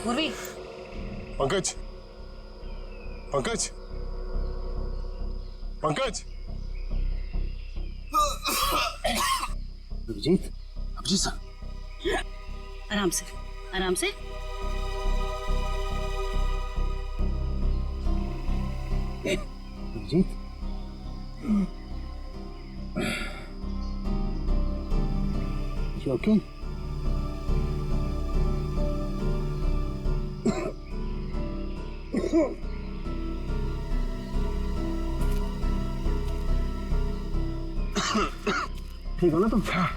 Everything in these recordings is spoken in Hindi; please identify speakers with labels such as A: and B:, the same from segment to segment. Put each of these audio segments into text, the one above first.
A: पूर्वी।
B: पंकज, पंकज, पंकज।
C: अभिजीत, अभिजीत सर,
A: आराम से, आराम से।
C: Abhijit, you okay? ठीक हो ना तुम?
B: हाँ,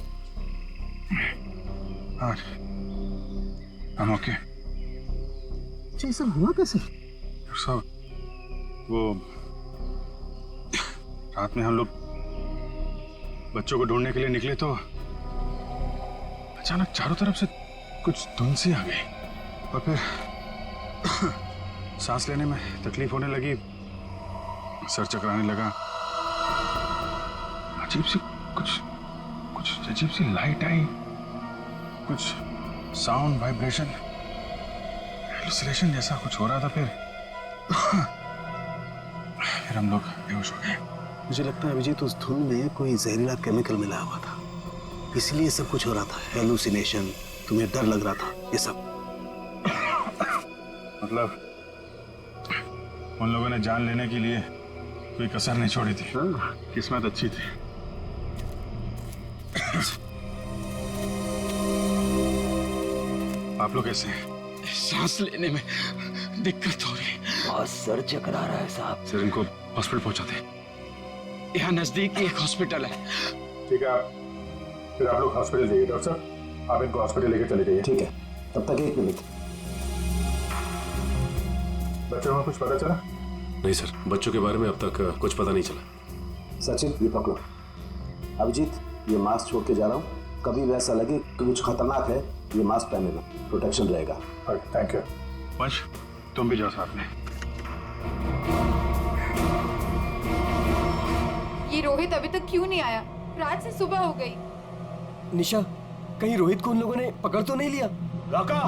B: I'm okay.
C: अच्छा, ये सब हुआ कैसे?
B: सब वो रात में हम लोग बच्चों को ढूंढने के लिए निकले तो अचानक चारों तरफ से कुछ धुंध सी आ गई और फिर सांस लेने में तकलीफ होने लगी, सर चकराने लगा, अजीब सी कुछ कुछ अजीब सी लाइट आई, कुछ साउंड वाइब्रेशन हेलुसिनेशन जैसा कुछ हो रहा था। फिर हम लोग बेहोश हो गए।
C: मुझे लगता है अभिजीत उस धुन में कोई जहरीला केमिकल मिला हुआ था, इसलिए सब कुछ हो रहा था। हेलुसिनेशन, तुम्हें डर लग रहा था, ये सब।
B: मतलब उन लोगों ने जान लेने के लिए कोई कसर नहीं छोड़ी थी। किस्मत अच्छी थी। आप लोग कैसे हैं?
D: सांस लेने में दिक्कत हो रही है।
C: बहुत सर चकरा रहा है साहब।
B: सर इनको हॉस्पिटल पहुंचाते।
D: यहाँ नजदीक एक हॉस्पिटल है।
B: ठीक है, फिर आप लोग हॉस्पिटल जाइए। डॉक्टर साहब, आप इनको हॉस्पिटल लेकर चले जाइए।
C: ठीक है, तब तक 1 मिनट।
B: बच्चों को कुछ पता चला?
E: नहीं सर, बच्चों के बारे में अब तक कुछ पता नहीं चला।
C: सचिन, ये पकड़ो। अभिजीत, ये मास्क छोड़ के जा रहा हूँ, कभी वैसा लगे कि कुछ खतरनाक है, ये मास्क पहन लेना, प्रोटेक्शन रहेगा।
B: Thank you. वंश, तुम भी जाओ साथ में।
F: ये रोहित अभी तक क्यों नहीं आया? रात से सुबह हो गई।
G: निशा, कहीं रोहित को उन लोगों ने पकड़ तो नहीं लिया?
D: राका,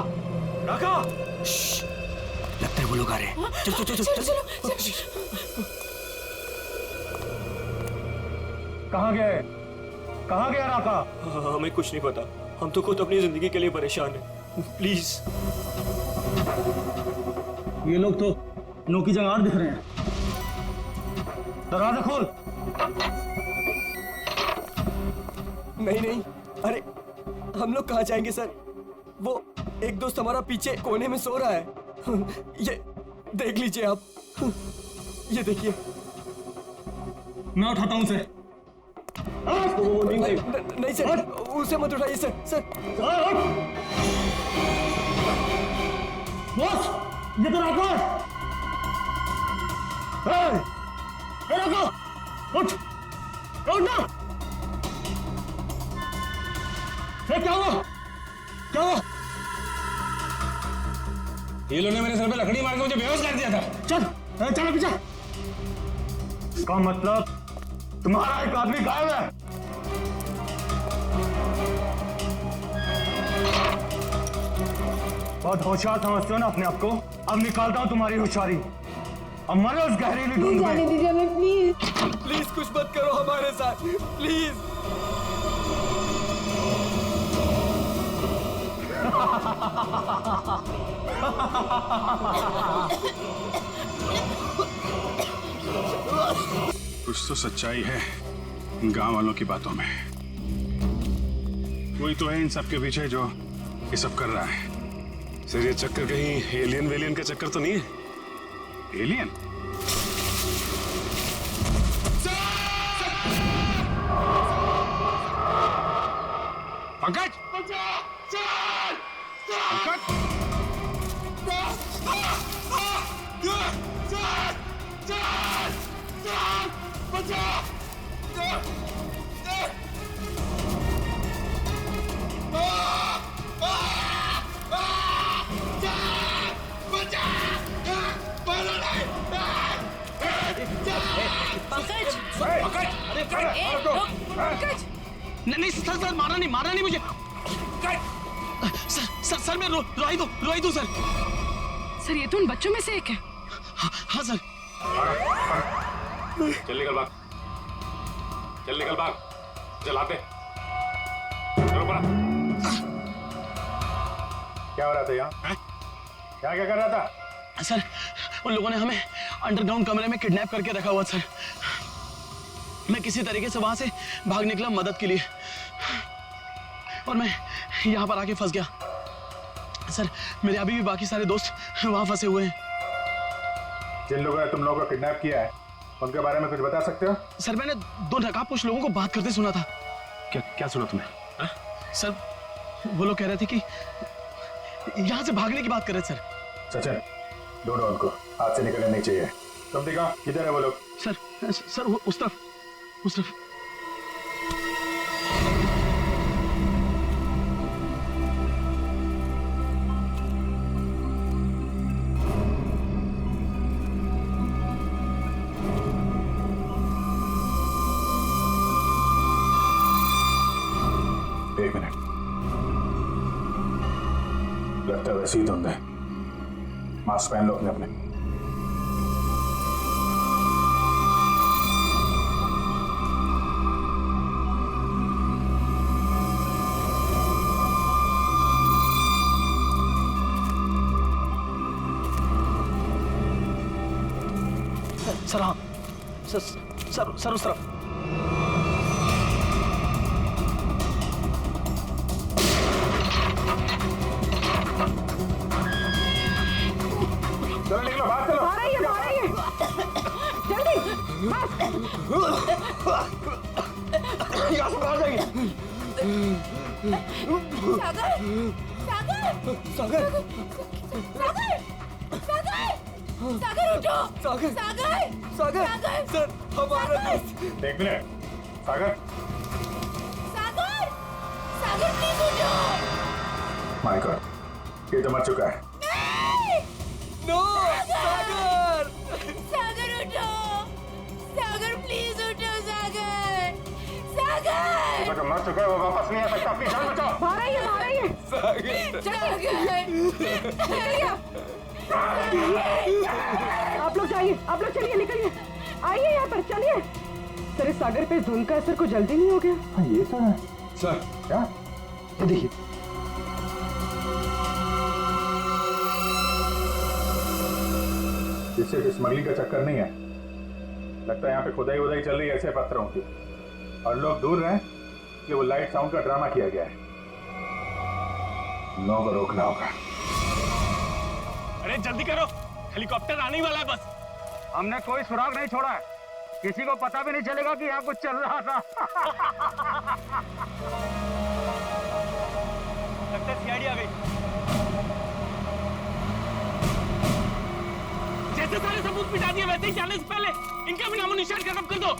D: राका!
G: लगता है वो लोग आ रहे हैं। चलो चलो चलो चलो।
D: कहाँ गए? कहाँ गया राका?
G: हमें कुछ नहीं पता, हम तो खुद अपनी जिंदगी के लिए परेशान हैं। प्लीज।
D: ये लोग तो नौकी जंगार दिख रहे हैं। दरवाजा खोल।
G: नहीं नहीं, अरे हम लोग कहाँ जाएंगे सर? वो एक दोस्त हमारा पीछे कोने में सो रहा है। ये देख लीजिए आप, ये देखिए।
D: मैं उठाता हूँ उसे।
G: नहीं सर, उसे मत उठाइए सर। सर
D: बॉस, ये तो राका है। राका, उठ, उठ ना। क्या हुआ? क्या हुआ?
H: ये लोगों ने मेरे सर पे लकड़ी मार के मुझे बेहोश कर दिया था।
D: चल चलो पीछे। का मतलब तुम्हारा एक आदमी गायब है। बहुत होशियार समझते हो ना अपने आप को? अब निकालता हूं तुम्हारी होशियारी। अब मरो उस गहरीली धुंध में।
F: दीजिए हमें प्लीज।
G: प्लीज कुछ मत करो हमारे साथ, प्लीज।
B: कुछ तो सच्चाई है गांव वालों की बातों में। कोई तो है इन सब के पीछे जो ये सब कर रहा है।
E: सर, ये चक्कर कहीं एलियन वेलियन का चक्कर तो नहीं है?
B: एलियन? पंकज!
A: पंकज!
D: नहीं सर, मारा नहीं मुझे।
G: सर मैं रोहित हूँ सर।
A: सर ये तो उन बच्चों में से एक है।
G: हाँ सर।
E: चल निकल भाग, चल निकल भाग, चल आते, चलो पड़ा।
B: क्या हो रहा था यहाँ? क्या क्या कर रहा था?
G: सर उन लोगों ने हमें अंडरग्राउंड कमरे में किडनैप करके रखा हुआ सर। मैं किसी तरीके से वहां से भाग निकला मदद के लिए और मैं यहाँ पर आके फंस गया सर। मेरे अभी भी बाकी सारे दोस्त वहां फंसे हुए हैं।
B: जिन लोगों ने तुम लोगों को किडनैप किया है उनके बारे में कुछ बता सकते हो?
G: सर मैंने 2 नकाबपोश लोगों को बात करते सुना था।
E: क्या क्या सुना तुमने?
G: सर वो लोग कह रहे थे कि यहाँ से भागने की बात कर रहे थे सर।
B: सचिन ढूंढो उनको, हाथ से निकलने नहीं चाहिए। तुम दिखाओ किधर है वो लोग?
G: सर वो उस तरफ।
B: एक मिनट, लगता है वैसे ही धुंध है। मास्क पहन लो अपने अपने।
G: सर हाँ सर उस तरफ।
B: चलो निकलो, भाग चलो।
A: जल्दी
G: यहाँ से बाहर जाएंगे। सागर उठो। सागर सर हमारा
B: एक मिनट, सागर
F: प्लीज उठो।
B: माय गॉड, ये तो मर चुका है।
G: नो सागर
F: उठो। सागर प्लीज उठो।
B: वो जो मर चुका है वो वापस नहीं आ सकता। अपनी जान बचाओ।
A: बाहर आइए आप लोग जाइए, आप लोग चलिए, निकलिए, आइए यहाँ पर, चलिए। सर इस सागर पे धुंध का असर कुछ जल्दी नहीं हो गया?
B: हाँ ये सर है।
G: सर
B: क्या?
G: ये देखिए।
B: इससे स्मगलिंग का चक्कर नहीं है। लगता है यहाँ पे खुदाई वुदाई चल रही है ऐसे पत्थरों की, और लोग दूर रहे कि वो लाइट साउंड का ड्रामा किया गया है। लोगों को रोकना होगा।
H: अरे जल्दी करो, हेलीकॉप्टर आने वाला है बस।
D: हमने कोई सुराग नहीं छोड़ा है, किसी को पता भी नहीं चलेगा कि यहाँ कुछ चल रहा था। लगता है सीआईडी आ गई।
H: जैसे सारे सबूत मिटा दिए वैसे ही जाने से पहले इनका भी नामो निशान खत्म कर दो।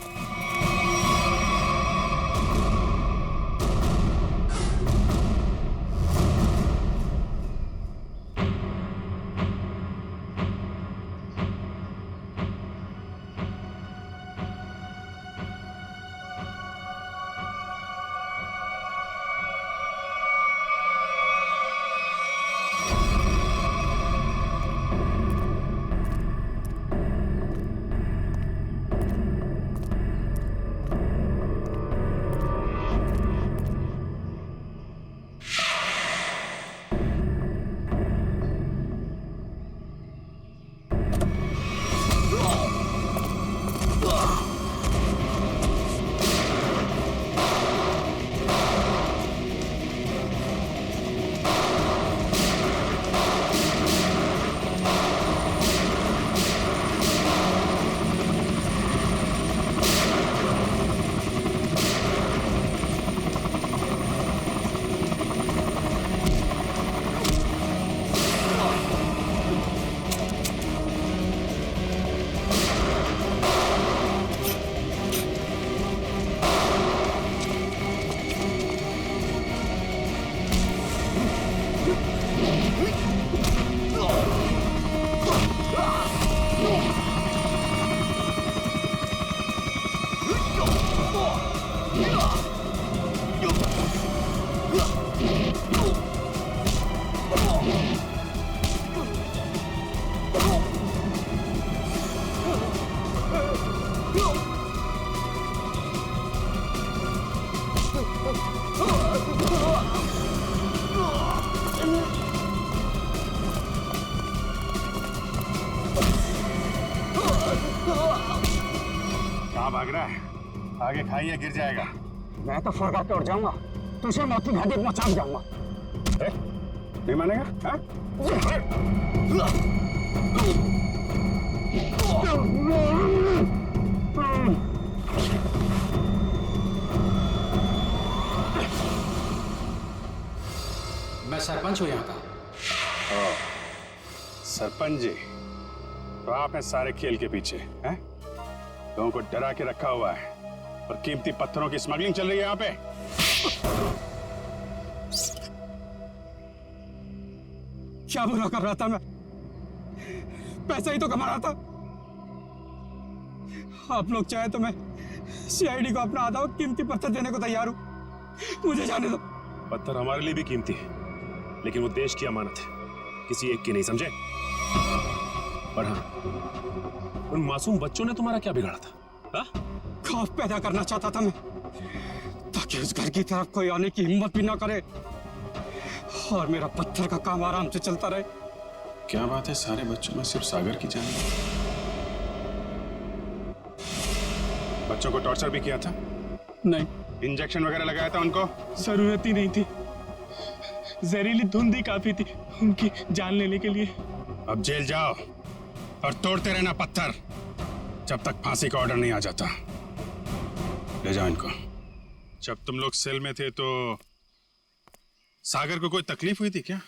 B: लग रहा है आगे खाइए गिर जाएगा।
D: मैं तो फरका के उड़ जाऊंगा, तुझे मौत की घाटी पहुंचा जाऊंगा।
B: नहीं मानेगा? हाँ?
I: मैं सरपंच हूँ यहाँ का।
B: सरपंच जी, तो आप हैं सारे खेल के पीछे हैं? लोगों को डरा के रखा हुआ है और कीमती पत्थरों की स्मगलिंग चल रही है यहाँ पे।
D: क्या बुरा कर रहा था मैं? पैसा ही तो कमा रहा था। आप लोग चाहे तो मैं सीआईडी को अपना आधा कीमती पत्थर देने को तैयार हूं, मुझे जाने दो।
E: पत्थर हमारे लिए भी कीमती है, लेकिन वो देश की अमानत है, किसी एक की नहीं, समझे? और हाँ, उन मासूम बच्चों ने तुम्हारा क्या बिगाड़ा था? हा?
D: खौफ पैदा करना चाहता था मैं, ताकि उस घर की तरफ कोई आने की हिम्मत भी ना करे और मेरा पत्थर का काम आराम से चलता रहे।
B: क्या बात है, सारे बच्चों में सिर्फ सागर की जान? बच्चों को टॉर्चर भी किया था?
D: नहीं।
B: इंजेक्शन वगैरह लगाया था उनको?
H: जरूरत ही नहीं थी, जहरीली धुंध ही काफी थी उनकी जान लेने के लिए।
B: अब जेल जाओ और तोड़ते रहना पत्थर जब तक फांसी का ऑर्डर नहीं आ जाता। ले जाओ इनको। जब तुम लोग सेल में थे तो सागर को कोई तकलीफ हुई थी क्या?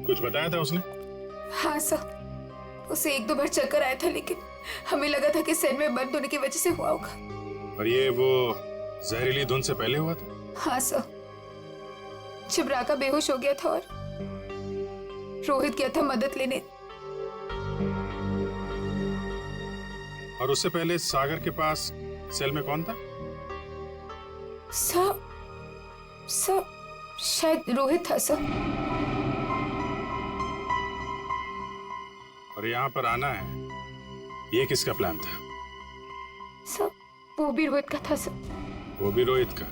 B: कुछ बताया था उसने?
F: हाँ सर, उसे 1-2 बार चक्कर आया था, लेकिन हमें लगा था कि सेल में बंद होने की वजह से हुआ होगा।
B: और ये वो जहरीली धुंध से पहले हुआ था?
F: हाँ सर, जब राका बेहोश हो गया था और रोहित गया था मदद लेने।
B: और उससे पहले सागर के पास सेल में कौन था?
F: सर शायद रोहित था सर।
B: और यहाँ पर आना है, ये किसका प्लान था?
F: सर वो भी रोहित का था सर।
B: वो भी रोहित का?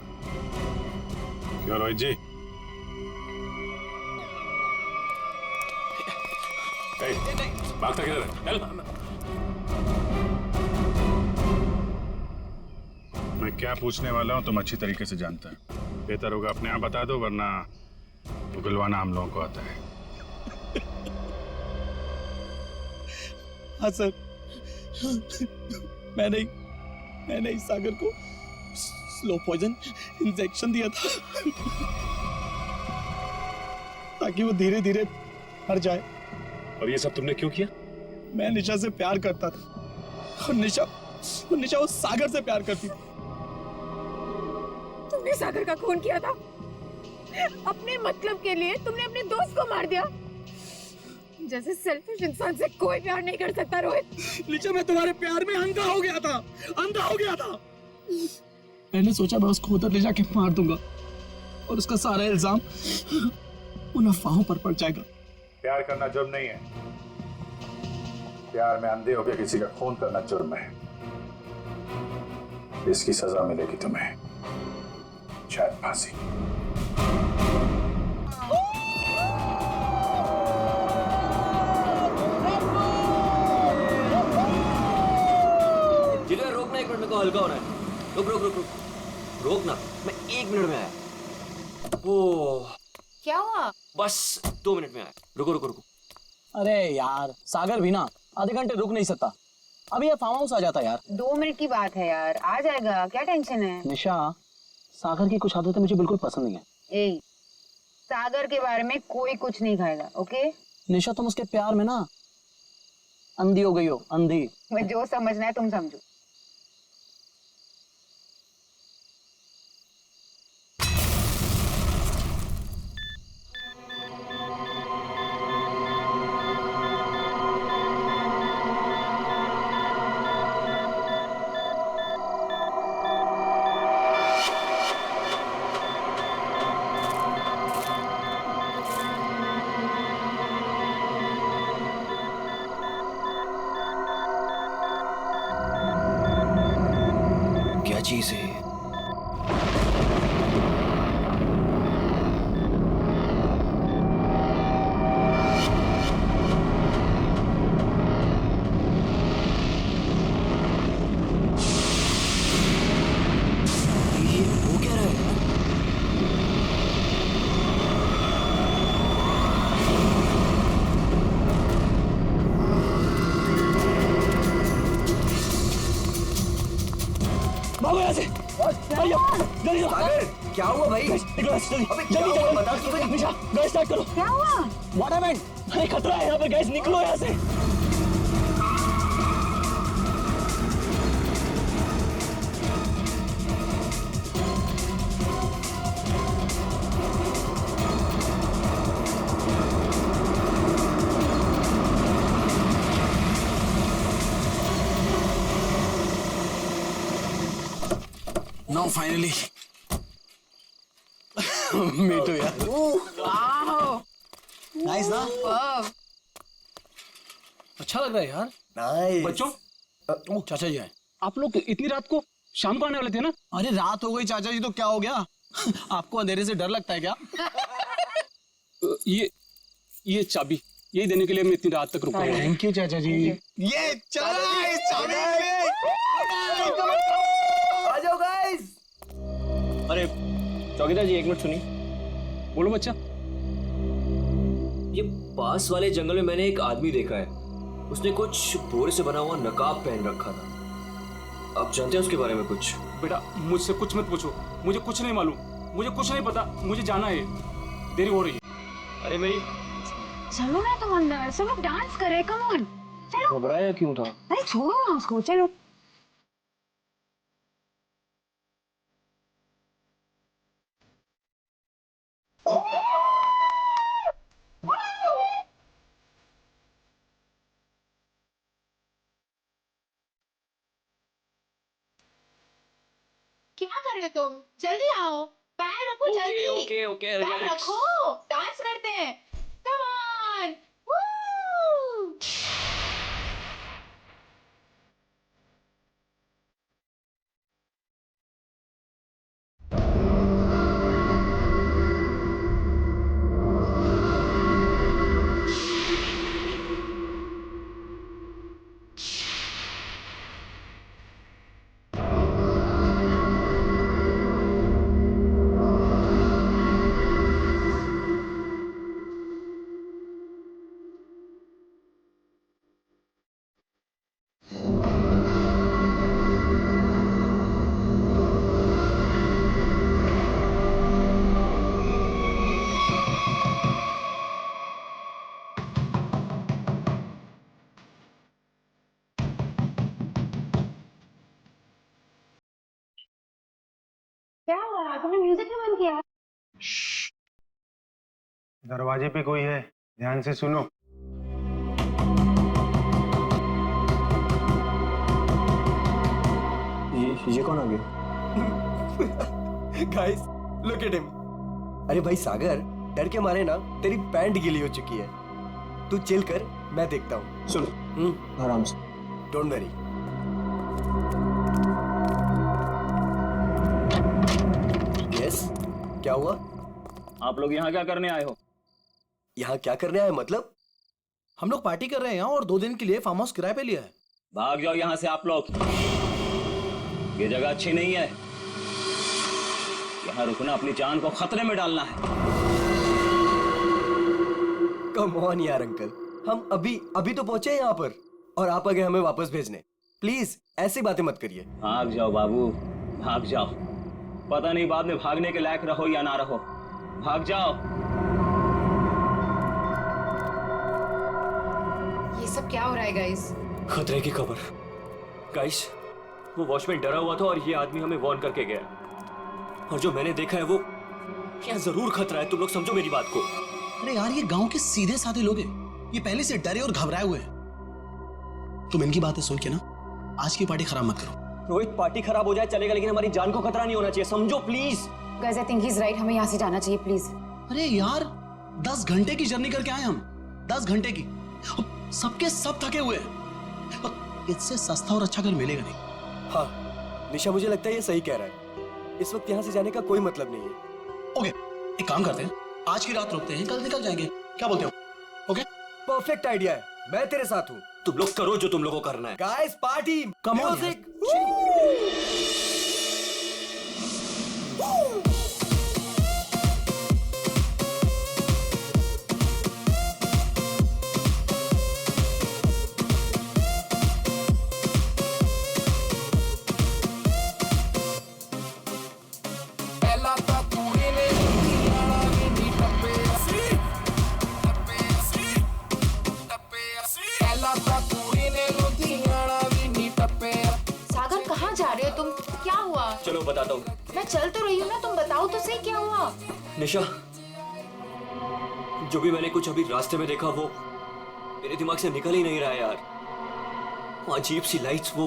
B: क्यों रोहित जी?
E: भागता किधर है? चल।
B: मैं क्या पूछने वाला हूँ तुम अच्छी तरीके से जानता है। बेहतर होगा अपने आप बता दो, वरना उगलवाना हम लोगों को आता है।
G: हाँ सर, मैंने इस सागर को स्लो पॉइजन इंजेक्शन दिया था ताकि वो धीरे धीरे मर जाए।
E: और ये सब तुमने क्यों किया?
G: मैं निशा से प्यार करता था और निशा उस सागर से प्यार करती थी।
A: तुमने सागर का खून किया था अपने मतलब के लिए। तुमने अपने दोस्त को मार दिया। जैसे सेल्फिश इंसान से कोई प्यार नहीं कर सकता रोहित।
G: निशा, मैं तुम्हारे प्यार में अंधा हो गया था। मैंने सोचा मैं उसको उधर ले जाके मार दूंगा और उसका सारा इल्जाम उन अफवाहों पर पड़ जाएगा।
B: प्यार करना जुर्म नहीं है, प्यार में अंधे होकर किसी का खून करना जुर्म है। इसकी सजा मिलेगी तुम्हें, शायद फांसी।
J: जिगर रोकना, 1 मिनट में को हल्का होना है। रुक रोकना, मैं 1 मिनट में आया। ओह
F: क्या हुआ?
J: बस 2 मिनट में आया। रुको।
I: अरे यार, सागर भी ना आधे घंटे रुक नहीं सकता। अभी ये फार्म हाउस आ जाता यार।
K: 2 मिनट की बात है यार, आ जाएगा, क्या टेंशन है?
I: निशा, सागर की कुछ आदतें मुझे बिल्कुल पसंद नहीं है।
K: ए, सागर के बारे में कोई कुछ नहीं खाएगा, ओके?
I: निशा, तुम उसके प्यार में ना अंधी हो गई हो, अंधी।
K: मैं जो समझना है तुम समझो।
G: क्या हुआ भाई?
I: निकोलस जल्दी
G: अबे क्या
I: जल्दी
G: हुआ?
I: जल्दी
G: बता तो सही।
I: निशा गैस स्टार्ट करो।
K: क्या हुआ?
I: What happened? अरे खतरा है यहाँ पर, गैस निकलो यहाँ से।
C: Now finally. Me too यार.
A: वाह
C: Nice ना?
H: अच्छा लग रहा है यार।
G: नाइस।
H: बच्चों
I: चाचा जी आए।
H: आप लोग इतनी रात को शाम को आने वाले थे ना?
I: अरे रात हो गई चाचा जी तो क्या हो गया? आपको अंधेरे से डर लगता है क्या?
H: ये चाबी यही देने के लिए मैं इतनी रात तक रुका हूँ।
C: Thank you चाचा जी.
I: ये चला इस चाबी
G: आ जाओ गाइस।
J: अरे चौकीदार जी, एक मिनट सुनिए।
H: बोलो बच्चा।
J: ये पास वाले जंगल में मैंने एक आदमी देखा है। उसने कुछ बोरे से बना हुआ नकाब पहन रखा था। आप जानते हैं उसके बारे में कुछ?
H: बेटा मुझसे कुछ मत पूछो, मुझे कुछ नहीं मालूम, मुझे कुछ नहीं पता, मुझे जाना है, देरी हो रही है।
J: अरे मेरी
K: चलो ना तुम अंदर, सब लोग डांस कर रहे, कम ऑन। चलो।
J: घबराया क्यों था?
K: अरे छोड़ो ना उसको, चलो।
A: क्या कर रहे तुम? जल्दी आओ, पैर रखो जल्दी।
J: ओके ओके
A: पैर रखो, डांस करते हैं। Come on. क्या हुआ? तुमने म्यूजिक क्यों बंद किया?
B: दरवाजे पे कोई है, ध्यान से सुनो.
J: ये कौन आ गया?
G: Guys look at him. अरे भाई सागर, डर के मारे ना तेरी पैंट गीली हो चुकी है। तू चिल कर, मैं देखता हूँ।
J: सुनो आराम से।
G: Don't worry. यस, क्या हुआ?
I: आप लोग यहाँ क्या करने आए हो?
G: यहाँ क्या करने आए मतलब?
I: हम लोग पार्टी कर रहे हैं यहाँ और 2 दिन के लिए फार्म हाउस किराए पे लिया है। भाग जाओ यहाँ से आप लोग, ये जगह अच्छी नहीं है। यहाँ रुकना अपनी जान को खतरे में डालना है।
G: कम ऑन यार अंकल, हम अभी तो पहुंचे यहाँ पर और आप आ गए हमें वापस भेजने। प्लीज ऐसी बातें मत करिए।
I: भाग जाओ बाबू, भाग जाओ। पता नहीं बाद में भागने के लायक रहो या ना रहो। भाग जाओ।
F: ये सब क्या हो रहा है गाइस?
J: खतरे की खबर। गाइस, वो वॉचमैन डरा हुआ था और ये आदमी हमें वार्न करके गया। और जो मैंने देखा है वो यहाँ जरूर खतरा है। तुम लोग समझो मेरी बात को।
C: अरे यार, ये गांव के सीधे साधे लोग हैं। ये पहले से डरे और घबराए हुए हैं। तुम इनकी बातें सुन के ना आज की पार्टी खराब मत करो।
J: रोहित, पार्टी खराब हो जाए चलेगा, लेकिन हमारी जान को खतरा नहीं होना चाहिए, समझो please.
F: Guys I think he is right, हमें यहाँ से जाना चाहिए प्लीज।
C: अरे यार, 10 घंटे की जर्नी करके आए हम, 10 घंटे की। सबके सब थके हुए हैं। और इससे सस्ता और अच्छा घर मिलेगा नहीं।
G: हाँ निशा, मुझे लगता है ये सही कह रहा है। इस वक्त यहाँ से जाने का कोई मतलब नहीं है।
C: ओके, एक काम करते हैं, आज की रात रुकते हैं, कल निकल जाएंगे। क्या बोलते हो? ओके,
G: परफेक्ट आइडिया है, मैं तेरे साथ हूँ।
J: तुम लोग करो जो तुम लोगों को करना है।
G: Guys party,
C: Come on,
G: music.
L: Ela tá
J: बताता हूँ।
F: मैं चल तो रही हूँ ना, तुम बताओ तो सही क्या हुआ।
J: निशा, जो भी मैंने कुछ अभी रास्ते में देखा वो मेरे दिमाग से निकल ही नहीं रहा है यार। वो अजीब सी लाइट्स, वो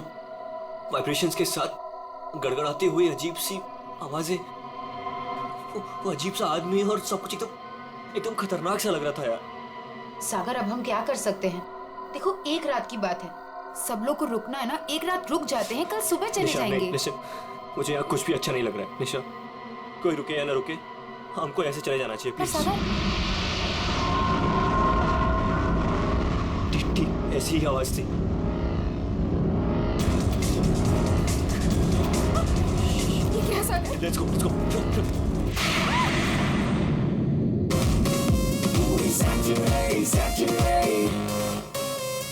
J: वाइब्रेशंस के साथ गड़गड़ाती हुई अजीब सी आवाजें, वो अजीब सा आदमी और सब कुछ एकदम खतरनाक सा लग रहा था यार।
F: सागर, अब हम क्या कर सकते हैं? देखो, एक रात की बात है, सब लोग को रुकना है ना, एक रात रुक जाते हैं, कल सुबह चले जाएंगे।
J: मुझे यहाँ कुछ भी अच्छा नहीं लग रहा है निशा। कोई रुके या ना रुके, हमको ऐसे चले जाना चाहिए प्लीज। ठीक ऐसी ही आवाज थी।
F: ये क्या सागर?
J: Let's go, let's go.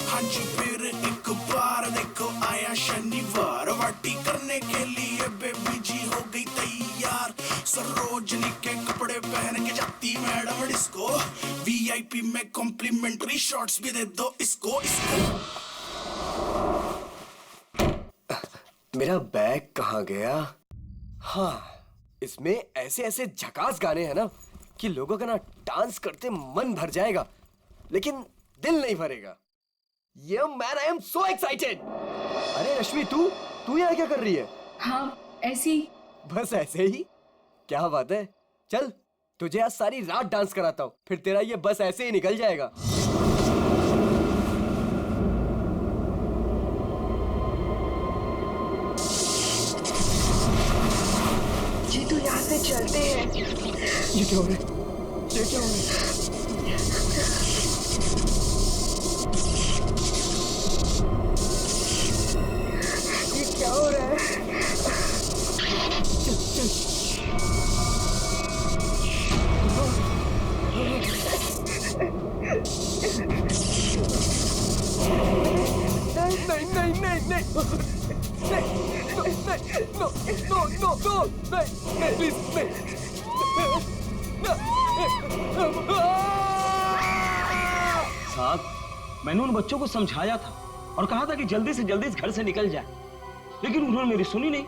L: हाँ जी, फिर एक बार देखो आया शनिवार, पार्टी करने के लिए बेबी जी हो गई तैयार। सरोजनी के कपड़े पहन के जाती मैडम डिस्को, वीआईपी में कॉम्प्लीमेंट्री शॉट्स भी दे दो इसको।
G: मेरा बैग कहाँ गया? हाँ, इसमें ऐसे ऐसे झकास गाने हैं ना कि लोगों का ना डांस करते मन भर जाएगा, लेकिन दिल नहीं भरेगा। ये man, I am so excited. अरे रश्मि, तू यहाँ क्या कर रही है?
F: हाँ, ऐसी।
G: बस ऐसे ही? क्या बात है, चल तुझे आज सारी रात डांस कराता हूँ, फिर तेरा ये बस ऐसे ही निकल जाएगा।
F: जी तो यहाँ से चलते हैं।
G: ये क्या हो रहा है? ये क्या हो रहा है?
F: ये क्या हो रहा है?
I: साहब, मैंने उन बच्चों को समझाया था और कहा था कि जल्दी से जल्दी इस घर से निकल जाए, लेकिन उन्होंने मेरी सुनी नहीं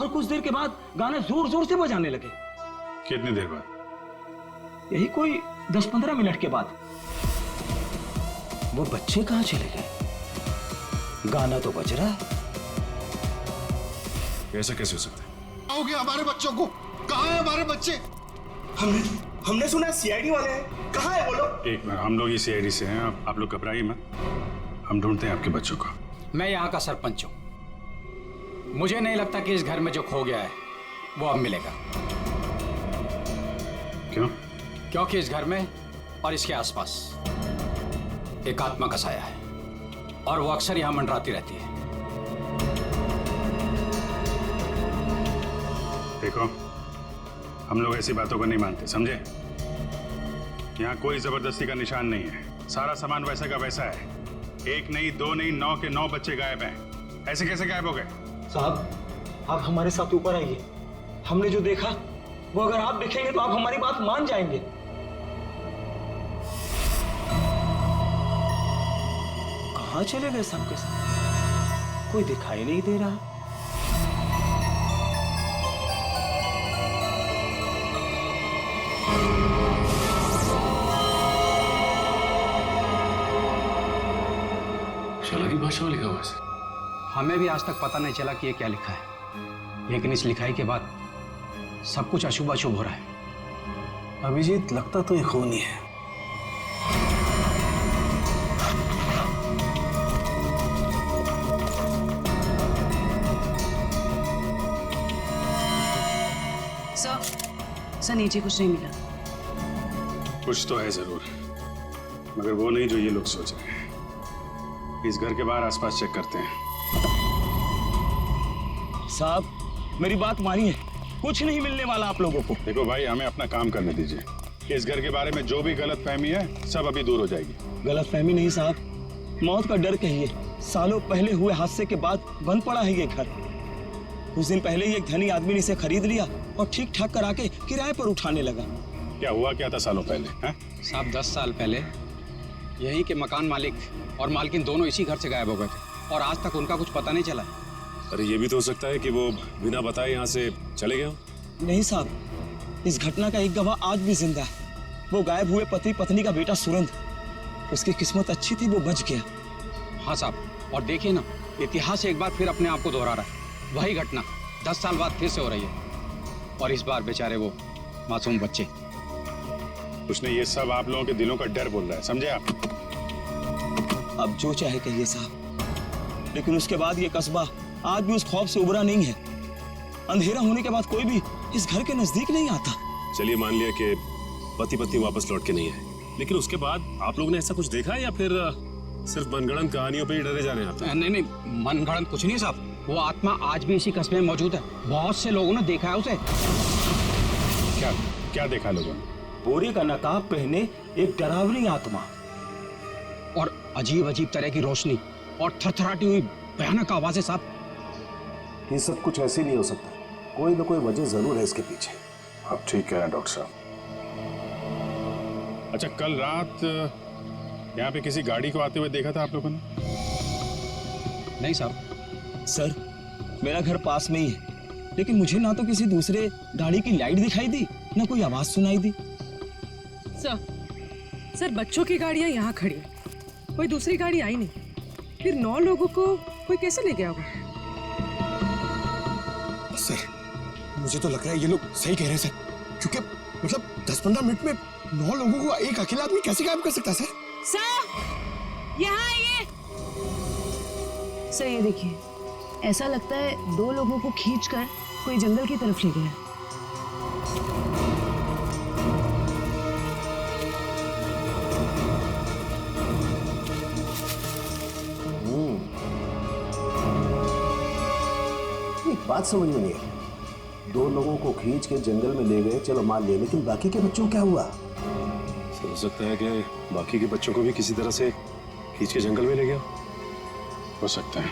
I: और कुछ देर के बाद गाने जोर जोर से बजाने लगे।
B: कितनी देर बाद?
I: यही कोई 10-15 मिनट के बाद।
G: वो बच्चे कहाँ चले गए? गाना तो बज रहा है।
B: ऐसा कैसे हो सकता है?
L: आओगे हमारे बच्चों को? कहाँ है हमारे बच्चे? हमने सुना सीआईडी वाले हैं, कहाँ है वो लोग?
B: एक मिनट, हम लोग ही सीआईडी से हैं, आप लोग घबराइए मत, हम ढूंढते हैं आपके बच्चों को।
D: मैं यहाँ का सरपंच हूँ, मुझे नहीं लगता कि इस घर में जो खो गया है वो अब मिलेगा।
B: क्यों?
D: क्योंकि इस घर में और इसके आसपास एक आत्मा का साया है और वो अक्सर यहाँ मंडराती रहती है।
B: देखो, हम लोग ऐसी बातों को नहीं मानते, समझे? यहाँ कोई जबरदस्ती का निशान नहीं है, सारा सामान वैसा का वैसा है। एक नहीं, दो नहीं, 9 के 9 बच्चे गायब हैं। ऐसे कैसे गायब हो गए?
I: साहब, आप हमारे साथ ऊपर आइए। हमने जो देखा वो अगर आप देखेंगे तो आप हमारी बात मान जाएंगे। कहाँ चले गए सबके सब? कोई दिखाई नहीं दे रहा।
B: शाला की भाषा में लिखा हुआ है।
D: हमें भी आज तक पता नहीं चला कि ये क्या लिखा है, लेकिन इस लिखाई के बाद सब कुछ अशुभ अशुभ हो रहा है।
C: अभिजीत, लगता तो ये खून ही है।
M: सर नीचे कुछ नहीं मिला।
B: कुछ तो है जरूर, मगर वो नहीं जो ये लोग सोच रहे हैं। इस घर के बाहर आसपास चेक करते हैं।
I: साहब, मेरी बात मानिए, कुछ नहीं मिलने वाला आप लोगों को।
B: देखो भाई, हमें अपना काम करने दीजिए। इस घर के बारे में जो भी गलतफहमी है सब अभी दूर हो जाएगी।
I: गलतफहमी नहीं साहब, मौत का डर कहिए। सालों पहले हुए हादसे के बाद बंद पड़ा है ये घर। कुछ दिन पहले ही एक धनी आदमी ने इसे खरीद लिया और ठीक ठाक करा के किराए पर उठाने लगा।
B: क्या हुआ क्या था सालों पहले?
D: साहब, 10 साल पहले यहीं के मकान मालिक और मालकिन दोनों इसी घर से गायब हो गए थे और आज तक उनका कुछ पता नहीं चला।
E: अरे ये भी तो हो सकता है कि वो बिना बताए यहाँ से चले गए हो।
I: नहीं साहब, इस घटना का एक गवाह आज भी जिंदा है। वो गायब हुए पति पत्नी का बेटा सुरंद। उसकी किस्मत अच्छी थी, वो बच गया।
D: हाँ साहब, और देखिए ना, इतिहास एक बार फिर अपने आप को दोहरा रहा है। वही घटना 10 साल बाद फिर से हो रही है, और इस बार बेचारे वो मासूम बच्चे।
B: उसने ये सब आप लोगों के दिलों का डर बोल रहा है, समझे आप?
I: अब जो चाहे कहिए साहब, लेकिन उसके बाद ये कस्बा आज भी उस खौफ से उबरा नहीं है। अंधेरा होने के बाद कोई भी इस घर के नजदीक नहीं आता।
E: चलिए मान लिया कि पति पत्नी वापस लौट के नहीं आए, लेकिन उसके बाद आप लोगों ने ऐसा कुछ देखा है या फिर सिर्फ मनगढ़ंत कहानियों पे ही डरे जा रहे हैं आप?
D: नहीं, मनगढ़ंत कुछ नहीं साहब। वो आत्मा आज भी इसी कस्बे में मौजूद है। बहुत से लोगों ने देखा है उसे।
B: क्या देखा लोगों ने?
I: बोरे का नकाब पहने एक डरावनी आत्मा,
D: और अजीब अजीब तरह की रोशनी और थरथराती हुई भयानक आवाजें साहब।
M: ये सब कुछ ऐसे नहीं हो सकता, कोई ना कोई वजह जरूर है इसके पीछे।
B: आप ठीक कह रहे हैं डॉक्टर साहब। अच्छा, कल रात यहाँ पे किसी गाड़ी को आते हुए देखा था आप लोगों ने?
D: नहीं साहब।
I: सर, मेरा घर पास में ही है, लेकिन मुझे ना तो किसी दूसरे गाड़ी की लाइट दिखाई दी, ना कोई आवाज सुनाई दी।
N: सर, बच्चों की गाड़ियां यहाँ खड़ी है, कोई दूसरी गाड़ी आई नहीं। फिर 9 लोगों को कोई कैसे ले गया होगा?
O: सर, मुझे तो लग रहा है ये लोग सही कह रहे हैं सर, क्योंकि मतलब 10-15 मिनट में 9 लोगों को एक अकेला आदमी कैसे गायब कर सकता है सर?
K: सर, यहाँ आइए। सर, ये देखिए, ऐसा लगता है 2 लोगों को खींचकर कोई जंगल की तरफ ले गया।
M: बात समझ में नहीं आई। 2 लोगों को खींच के जंगल में ले गए, चलो मान लिया, लेकिन बाकी के बच्चों को क्या हुआ?
E: हो सकता है कि बाकी के बच्चों को भी किसी तरह से खींच के जंगल में ले गया।
B: हो सकता है।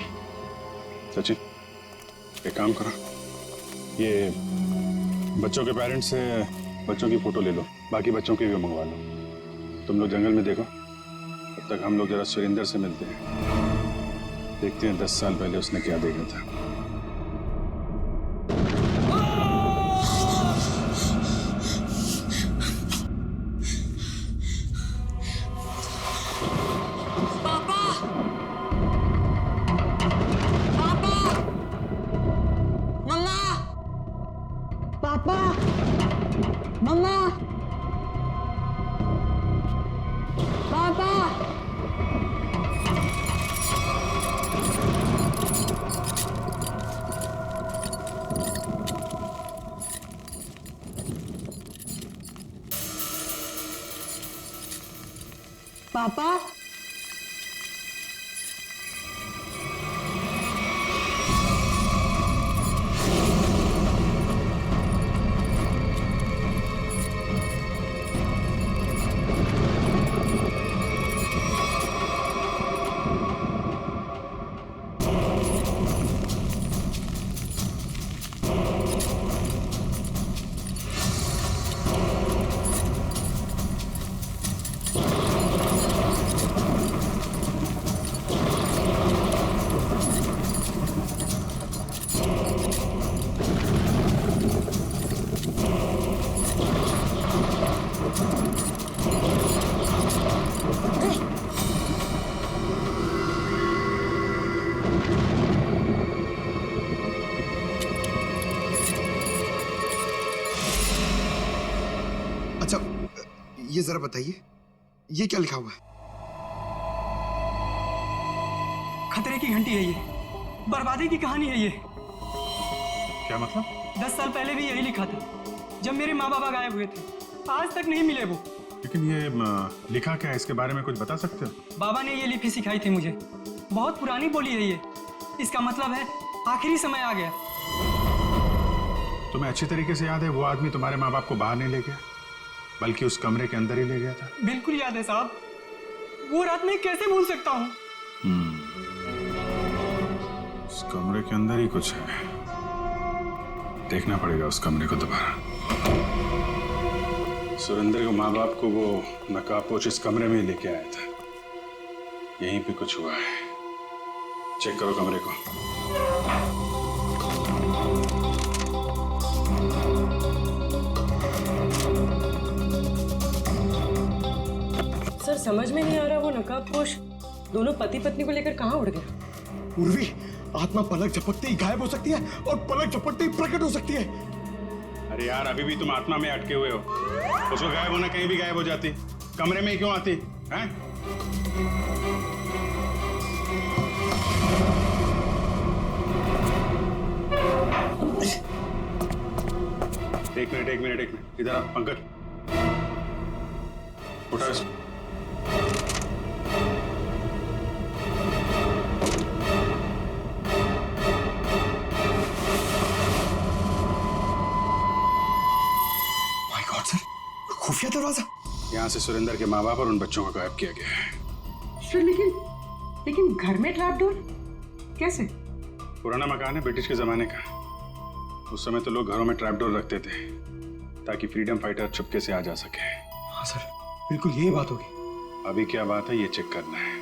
B: सचिन, एक काम करो, ये बच्चों के पेरेंट्स से बच्चों की फोटो ले लो, बाकी बच्चों की भी मंगवा लो। तुम लोग जंगल में देखो, तब तक हम लोग जरा सुरेंद्र से मिलते हैं, देखते हैं 10 साल पहले उसने क्या देखा था।
K: पापा,
O: अच्छा, ये जरा बताइए, ये क्या लिखा हुआ है?
P: खतरे की घंटी है ये, बर्बादी की कहानी है ये।
B: क्या मतलब?
P: 10 साल पहले भी यही लिखा था, जब मेरे माँ बाबा गायब हुए थे। आज तक नहीं मिले वो।
B: लेकिन ये लिखा क्या है, इसके बारे में कुछ बता सकते हो?
P: बाबा ने ये लिपि सिखाई थी मुझे, बहुत पुरानी बोली है ये। इसका मतलब है आखिरी समय आ गया।
B: तुम्हें अच्छी तरीके से याद है वो आदमी तुम्हारे माँ बाप को बाहर नहीं ले गया, बल्कि उस कमरे के अंदर ही ले गया था?
P: बिल्कुल याद है साहब, वो रात मैं कैसे भूल सकता हूँ।
B: उस कमरे के अंदर ही कुछ है, देखना पड़ेगा उस कमरे को दोबारा। सुरेंद्र को माँ बाप को वो नकाबपोश इस कमरे में ही लेके आया था, यहीं पे कुछ हुआ है। चेक करो कमरे को।
N: सर समझ में नहीं आ रहा वो नकाबपोश दोनों पति पत्नी को लेकर कहाँ उड़ गया।
O: उर्वी, आत्मा पलक झपकते ही गायब हो सकती है और पलक झपकते ही प्रकट हो सकती है।
B: अरे यार, अभी भी तुम आत्मा में अटके हुए हो। उसको गायब होना कहीं भी गायब हो जाती, कमरे में ही क्यों आती हैं? एक मिनट इधर आ पंकज, उठा इसको।
O: माय गॉड सर, खुफिया दरवाजा।
B: यहाँ से सुरेंद्र के माँ बाप और उन बच्चों को गायब किया गया है।
N: सर लेकिन घर में ट्रैप डोर कैसे?
B: पुराना मकान है, ब्रिटिश के जमाने का। उस समय तो लोग घरों में ट्रैप डोर रखते थे ताकि फ्रीडम फाइटर चुपके से आ जा सके।
O: हाँ सर, बिल्कुल यही बात होगी।
B: अभी क्या बात है ये चेक करना है।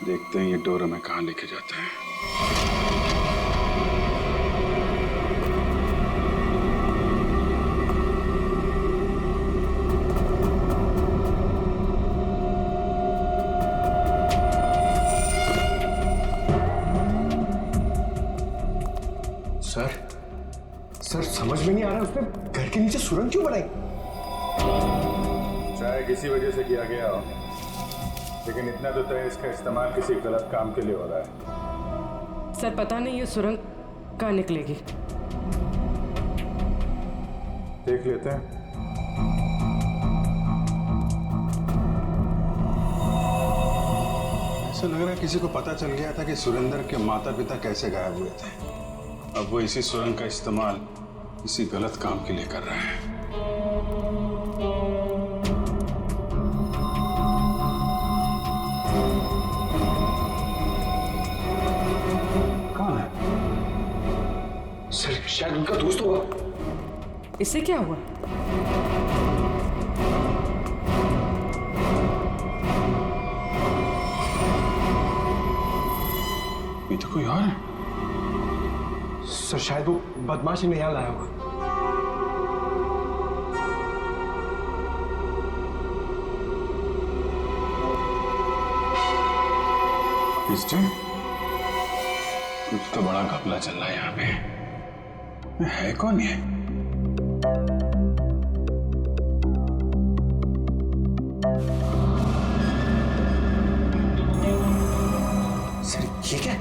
B: देखते हैं ये डोर हमें कहाँ लेके जाता है।
O: सर समझ में नहीं आ रहा उसने घर के नीचे सुरंग क्यों बनाई?
B: शायद किसी वजह से किया गया हो, लेकिन इतना तो तय इसका इस्तेमाल किसी गलत काम के लिए हो रहा है।
N: सर पता नहीं ये सुरंग कहाँ निकलेगी।
B: देख लेते हैं। ऐसा लग रहा है किसी को पता चल गया था कि सुरेंद्र के माता पिता कैसे गायब हुए थे। अब वो इसी सुरंग का इस्तेमाल किसी गलत काम के लिए कर रहा है। कौन है?
O: सर शायद उनका दोस्त होगा।
N: इससे क्या हुआ?
B: ये तो कोई और है।
O: सर शायद वो बदमाश इन्हें यहाँ लाया होगा।
B: कुछ तो बड़ा घपला चल रहा है यहाँ पे। है कौन ये?
O: सर ये क्या?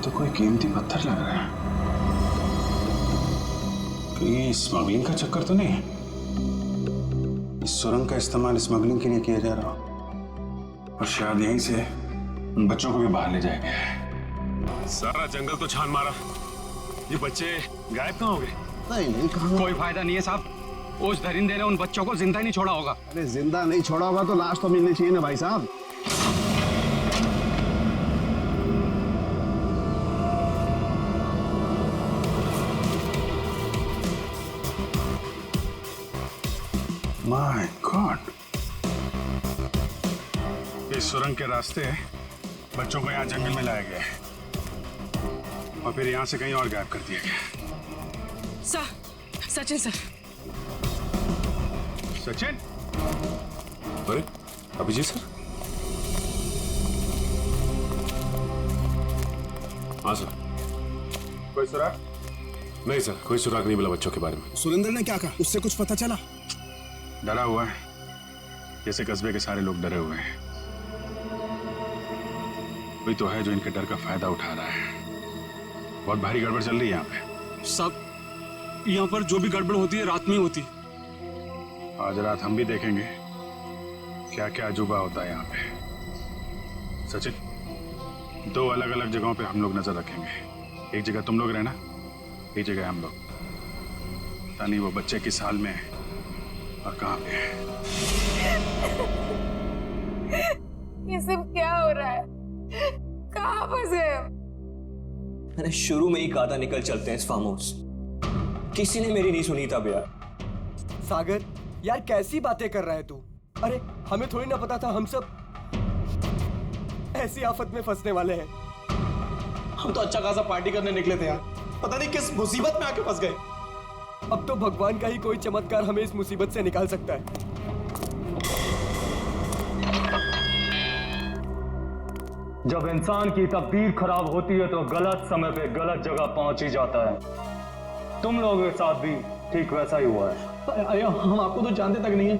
B: तो कोई कीमती पत्थर लग रहा है। कहीं स्मगलिंग का चक्कर तो नहीं है? इस सुरंग का इस्तेमाल स्मगलिंग के लिए किया जा रहा हो और शायद यहीं से उन बच्चों को भी बाहर ले जाया गया है।
E: सारा जंगल तो छान मारा, ये बच्चे गायब कहाँ हो गए?
M: नहीं कहाँ?
D: कोई फायदा नहीं है साहब, उस दरिंदे ने उन बच्चों को जिंदा ही नहीं छोड़ा होगा।
M: अरे जिंदा नहीं छोड़ा होगा तो लाश तो मिलनी चाहिए ना भाई साहब।
B: माय गॉड, इस सुरंग के रास्ते बच्चों को यहाँ जंगल में लाया गया है और फिर यहाँ से कहीं और गायब कर दिया गया।
N: सचिन सर।
B: सचिन?
E: अरे अभिजीत सर। हाँ सर।
B: कोई सुराग?
E: नहीं सर, कोई सुराग नहीं मिला बच्चों के बारे में।
O: सुरेंद्र ने क्या कहा? उससे कुछ पता चला?
B: डरा हुआ है, जैसे कस्बे के सारे लोग डरे हुए हैं। कोई तो है जो इनके डर का फायदा उठा रहा है। बहुत भारी गड़बड़ चल रही है यहाँ पे।
H: सब यहाँ पर जो भी गड़बड़ होती है रात में होती है।
B: आज रात हम भी देखेंगे क्या क्या अजूबा होता है यहाँ पे। सचिन, 2 अलग अलग जगहों पे हम लोग नजर रखेंगे। एक जगह तुम लोग रहना, एक जगह हम लोग। पता नहीं वो बच्चे किस हाल में है और कहाँ पे है।
A: ये सब क्या हो रहा है? कहाँ फंसे हम?
J: मैंने शुरू में ही कहा था निकल चलते हैं इस फार्म हाउस। किसी ने मेरी नहीं सुनी तब यार।
G: सागर यार कैसी बातें कर रहा है तू? अरे हमें थोड़ी ना पता था हम सब ऐसी आफत में फंसने वाले हैं।
C: हम तो अच्छा खासा पार्टी करने निकले थे यार, पता नहीं किस मुसीबत में आके फंस गए।
G: अब तो भगवान का ही कोई चमत्कार हमें इस मुसीबत से निकाल सकता है।
I: जब इंसान की तकदीर खराब होती है तो गलत समय पे गलत जगह पहुंच ही जाता है। तुम लोगों के साथ भी ठीक वैसा ही हुआ है।
C: अरे हम आपको तो जानते तक नहीं है,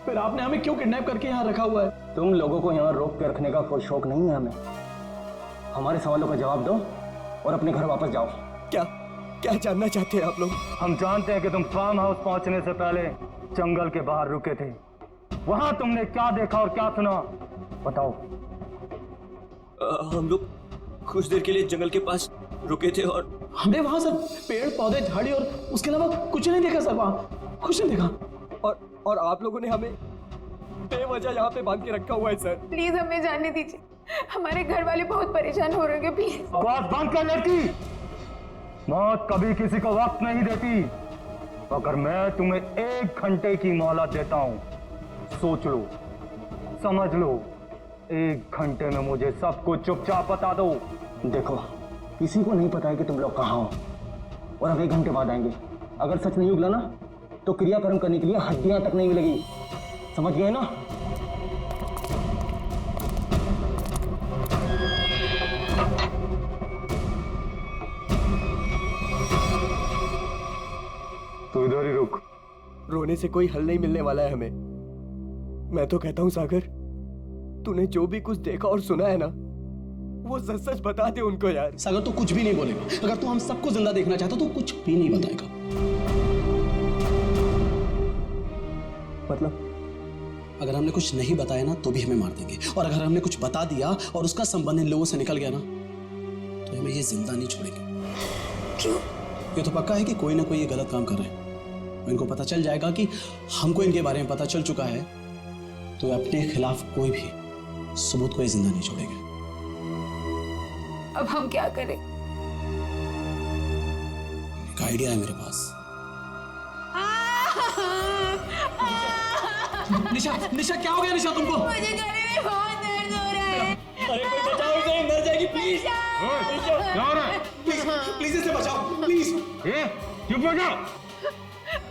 C: फिर आपने हमें क्यों किडनैप करके यहाँ रखा हुआ है?
I: तुम लोगों को यहाँ रोक के रखने का कोई शौक नहीं है हमें। हमारे सवालों का जवाब दो और अपने घर वापस जाओ।
G: क्या क्या जानना चाहते हैं आप लोग?
I: हम जानते हैं कि तुम फार्म हाउस पहुंचने से पहले जंगल के बाहर रुके थे। वहां तुमने क्या देखा और क्या सुना, बताओ।
J: हम लोग कुछ देर के लिए जंगल के पास रुके थे और
C: हमने वहां सर पेड़ पौधे झाड़ी और उसके अलावा कुछ नहीं देखा सर, वहां कुछ नहीं देखा।
G: और आप लोगों ने हमें बेवजह यहाँ पे बांध के रखा हुआ है सर।
A: प्लीज हमें जाने दीजिए, हमारे घर वाले बहुत परेशान हो रहे हैं, प्लीज।
I: आवाज बंद कर लड़की, मौत कभी किसी को वक्त नहीं देती। अगर मैं तुम्हें 1 घंटे की मोहलत देता हूं, सोच लो, समझ लो, 1 घंटे में मुझे सब कुछ चुपचाप बता दो। देखो, किसी को नहीं पता है कि तुम लोग कहाँ हो और हम 1 घंटे बाद आएंगे। अगर सच नहीं उगला ना तो क्रियाकर्म करने के लिए हड्डियां तक नहीं मिलेगी, समझ गए ना? तो इधर ही रुक।
G: रोने से कोई हल नहीं मिलने वाला है हमें। मैं तो कहता हूँ सागर, तूने जो भी कुछ देखा और सुना है ना, वो सच सच बता दे उनको यार।
C: सागर तो कुछ भी नहीं बोलेगा। अगर तू हम सबको जिंदा देखना चाहता तो कुछ भी नहीं बताएगा। मतलब अगर हमने कुछ नहीं बताया ना तो भी हमें मार देंगे, और अगर हमने कुछ बता दिया और उसका संबंध इन लोगों से निकल गया ना तो हमें ये जिंदा नहीं छोड़ेंगे। क्यों? ये तो पक्का है कि कोई ना कोई ये गलत काम कर रहे हैं। इनको पता चल जाएगा कि हमको इनके बारे में पता चल चुका है, तो अपने खिलाफ कोई भी सबूत को ये जिंदा नहीं छोड़ेंगे।
F: अब हम क्या करें?
C: एक आइडिया है मेरे पास। निशा, निशा क्या हो गया निशा तुमको?
F: मुझे गले में बहुत दर्द हो रहा है।
C: अरे कोई बचाओ इसे, मर जाएगी प्लीज।
B: क्या हो रहा है?
C: प्लीज इसे बचाओ प्लीज।
B: चुप हो जाओ।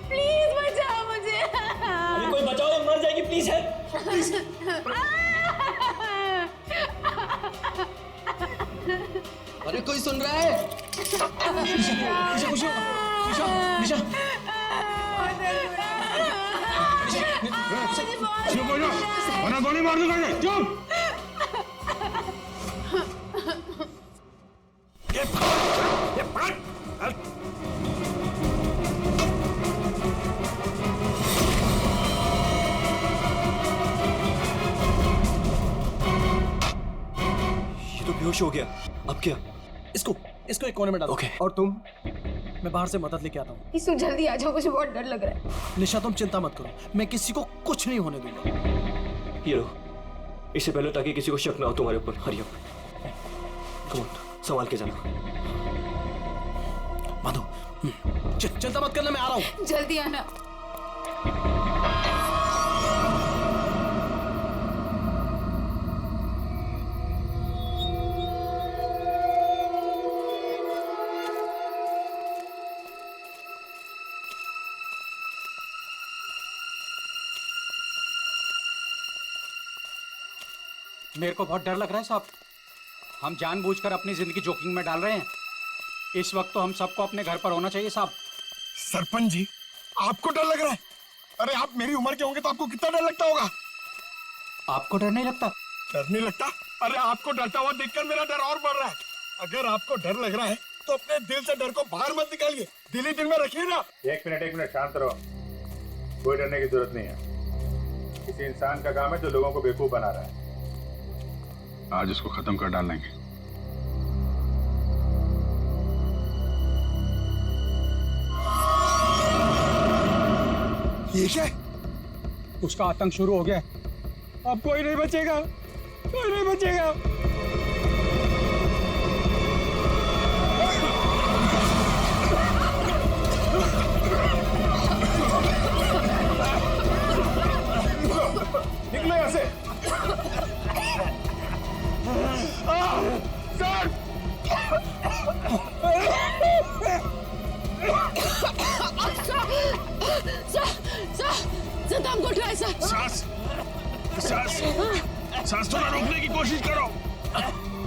F: प्लीज बचाओ मुझे।
C: अरे कोई बचाओ, ये मर जाएगी प्लीज है। प्लीज। अरे कोई सुन रहा है? निशा, निशा खुश हो? निशा, निशा।
B: चुप हो जाओ, वरना गोली मार दूंगा। चुप।
J: ये तो बेहोश हो गया। अब क्या?
C: इसको एक कोने में डालो।
J: ओके।
C: और तुम? मैं बाहर से मदद लेके आता हूँ।
A: इसु जल्दी आ जाओ, मुझे बहुत डर लग रहा है।
C: निशा तुम चिंता मत करो, मैं किसी को कुछ नहीं होने दूंगा।
J: ये लो, इससे पहले ताकि किसी को शक ना हो तुम्हारे ऊपर। हरिओम, कम ऑन, संभाल के जाना।
C: माधो, चिंता मत करना, मैं आ रहा हूँ।
F: जल्दी आना।
D: मेरे को बहुत डर लग रहा है साहब। हम जानबूझकर अपनी जिंदगी जोखिम में डाल रहे हैं। इस वक्त तो हम सबको अपने घर पर होना चाहिए साहब।
O: सरपंच जी, आपको डर लग रहा है? अरे आप मेरी उम्र के होंगे तो आपको कितना डर लगता होगा?
D: आपको डर नहीं लगता?
O: डर नहीं लगता? अरे आपको डरता हुआ देखकर मेरा डर और बढ़ रहा है। अगर आपको डर लग रहा है तो अपने दिल से डर को बाहर मत निकालिए, दिल ही दिल में रखिए ना।
B: एक मिनट शांत रहो। कोई डरने की जरूरत नहीं है। किसी इंसान का काम है जो लोगों को बेवकूफ बना रहा है। आज इसको खत्म कर डालेंगे।
O: ये क्या?
D: उसका आतंक शुरू हो गया। अब कोई नहीं बचेगा, कोई नहीं बचेगा।
B: निकलो यहाँ से। सर!
N: हमको ट्राई सर।
B: सांस सांस सांस थोड़ा रोकने की कोशिश करो,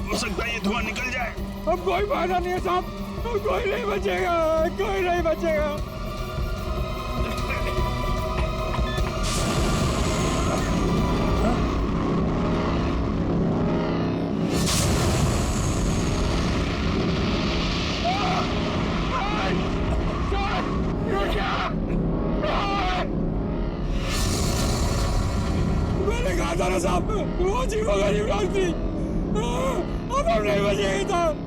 B: हो सकता है ये धुआं निकल जाए।
O: अब कोई फायदा नहीं है साहब, कोई नहीं बचेगा, कोई नहीं बचेगा। मैंने कहा था ना साहब, वो जीवो गरीब लोग थी, अब हम नहीं बचेंगे साहब।